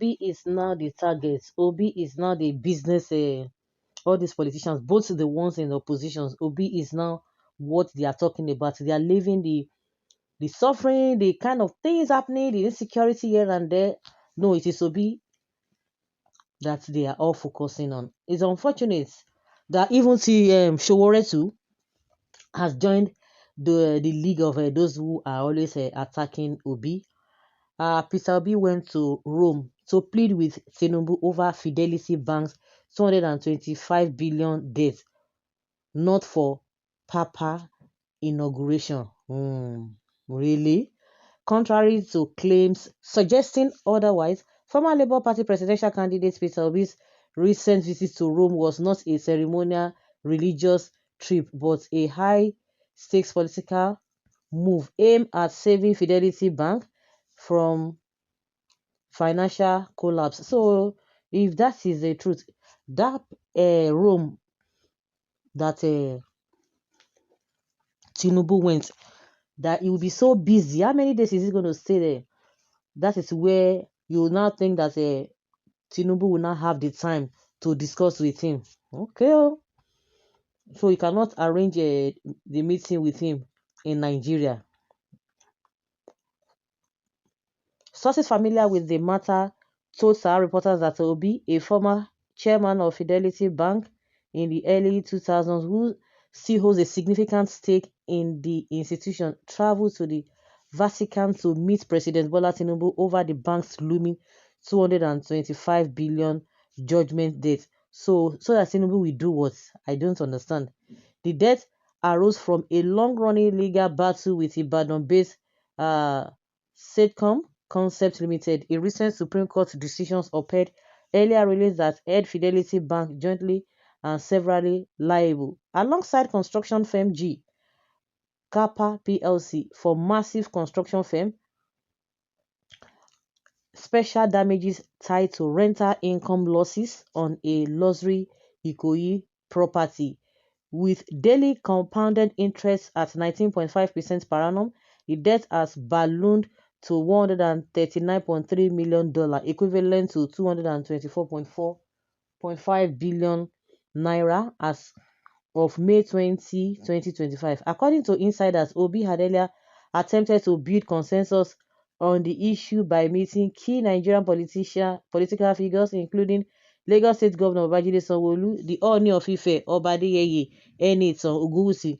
Obi is now the target. Obi is now the business. All these politicians, both the ones in the oppositions, Obi is now what they are talking about. They are living the suffering, the kind of things happening, the insecurity here and there. No, it is Obi that they are all focusing on. It's unfortunate that even see Showore too has joined the league of those who are always attacking Obi. Peter Obi went to Rome to plead with Tinubu over Fidelity Bank's 225 billion debt, not for Papa inauguration. Really? Contrary to claims suggesting otherwise, former Labour Party presidential candidate Peter Obi's recent visit to Rome was not a ceremonial religious trip but a high-stakes political move aimed at saving Fidelity Bank from financial collapse. So, if that is the truth, that Rome that Tinubu went, that he will be so busy. How many days is he going to stay there? That is where you will now think that Tinubu will not have the time to discuss with him. Okay. So you cannot arrange the meeting with him in Nigeria. Sources familiar with the matter told Sahara reporters that Obi, a former chairman of Fidelity Bank in the early 2000s, who still holds a significant stake in the institution, traveled to the Vatican to meet President Bola Tinubu over the bank's looming 225 billion judgment debt. So that Tinubu will do what? I don't understand. The debt arose from a long-running legal battle with Ibadan-based Setcom Concept Limited. A recent Supreme Court decisions upheld earlier rulings that held Fidelity Bank jointly and severally liable, alongside construction firm G. Kappa PLC for massive construction firm special damages tied to rental income losses on a luxury Ikoyi property. With daily compounded interest at 19.5% per annum, the debt has ballooned to $139.3 million, equivalent to 224.4.5 billion naira as of May 2025. According to insiders, Obi had earlier attempted to build consensus on the issue by meeting key Nigerian political figures, including Lagos State Governor Babajide Sanwo-Olu, the Ooni of Ife, Oba Adeyeye Enitan Ogunwusi,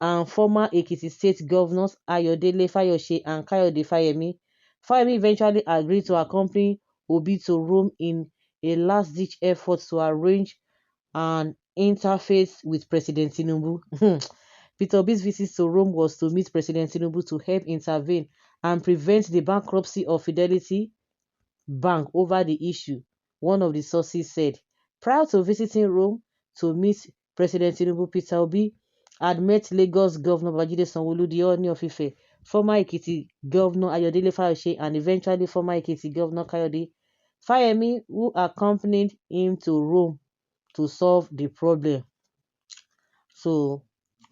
and former Ekiti State Governors Ayodele Fayose and Kayode Fayemi. Fayemi eventually agreed to accompany Obi to Rome in a last-ditch effort to arrange an interface with President Tinubu. Peter Obi's visit to Rome was to meet President Tinubu to help intervene and prevent the bankruptcy of Fidelity Bank over the issue, one of the sources said. Prior to visiting Rome to meet President Tinubu, Peter Obi had met Lagos Governor Babajide Sanwo-Olu, the Ooni of Ife, former Ekiti Governor Ayodele Fayose, and eventually former Ekiti Governor Kayode Fayemi, who accompanied him to Rome to solve the problem. So,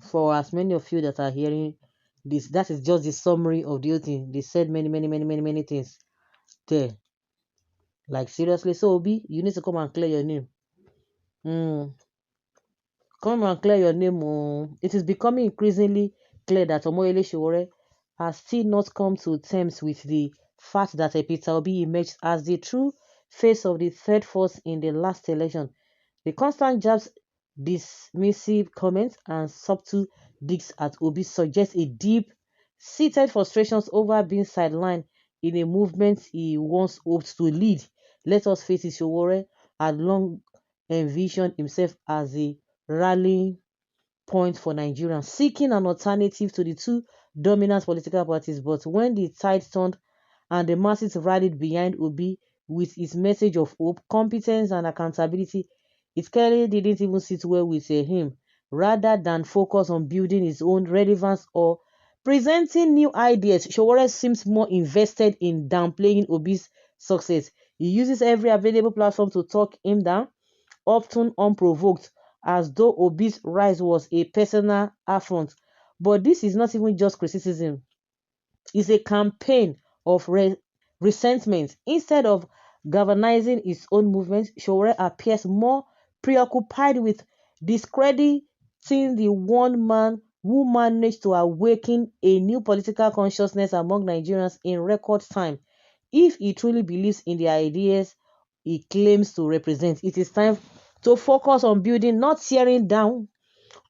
for as many of you that are hearing this, that is just the summary of the whole thing. They said many things there. Like, seriously. So, Obi, you need to come and clear your name. Come and clear your name. It is becoming increasingly clear that Omoyele Sowore has still not come to terms with the fact that Peter Obi emerged as the true face of the third force in the last election. The constant jabs, dismissive comments, and subtle digs at Obi suggest a deep-seated frustrations over being sidelined in a movement he once hoped to lead. Let us face it, Sowore had long envisioned himself as a rallying point for Nigerians, seeking an alternative to the two dominant political parties. But when the tide turned and the masses rallied behind Obi with his message of hope, competence, and accountability, it clearly didn't even sit well with him. Rather than focus on building his own relevance or presenting new ideas, Sowore seems more invested in downplaying Obi's success. He uses every available platform to talk him down, often unprovoked, as though Obi's rise was a personal affront. But this is not even just criticism. It's a campaign of resentment. Instead of galvanizing his own movement, Sowore appears more preoccupied with discrediting the one man who managed to awaken a new political consciousness among Nigerians in record time. If he truly believes in the ideas he claims to represent, it is time to focus on building, not tearing down.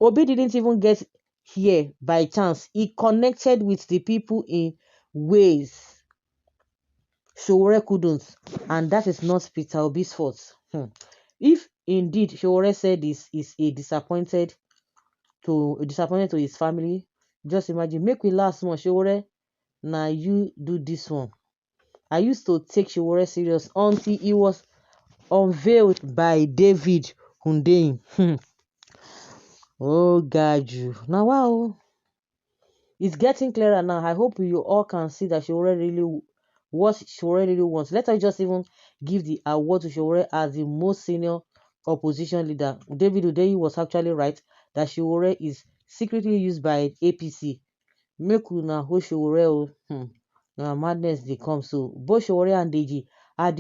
Obi didn't even get here by chance. He connected with the people in ways Sowore couldn't, and that is not Peter Obi's fault. If indeed Sowore said this is a disappointment to his family, just imagine. Make we last one, Sowore. Now you do this one. I used to take Sowore serious until he was unveiled by David Hundeyin. Oh God, you now wow. It's getting clearer now. I hope you all can see that Sowore really what Sowore really wants. Let us just even give the award to Sowore as the most senior opposition leader. David Udeyi was actually right that Sowore is secretly used by APC. Make una hold Sowore o. Now madness they come. So both Sowore and Deji are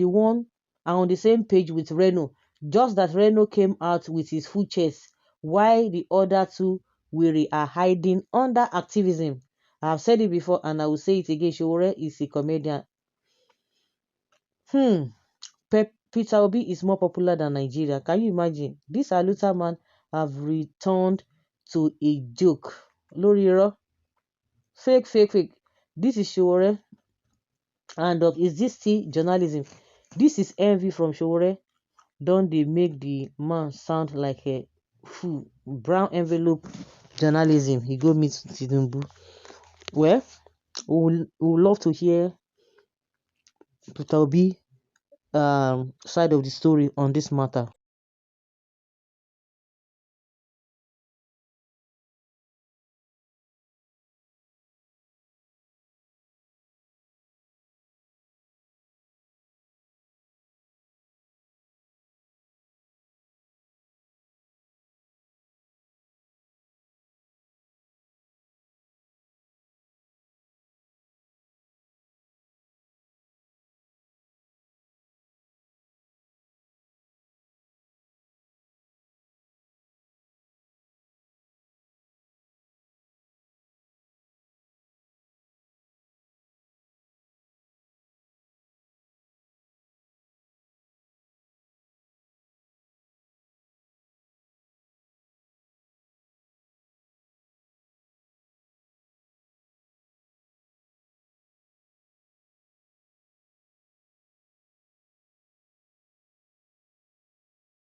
on the same page with Reno. Just that Reno came out with his full chest, while the other two weary are hiding under activism. I have said it before and I will say it again. Sowore is a comedian. Peter Obi is more popular than Nigeria. Can you imagine? This Aluta man have returned to a joke. Loriro. Fake. This is Sowore. And is this still journalism? This is envy from Sowore. Don't they make the man sound like a fool? Brown envelope journalism. He go meet Tinubu. Well, we would love to hear Peter Obi side of the story on this matter.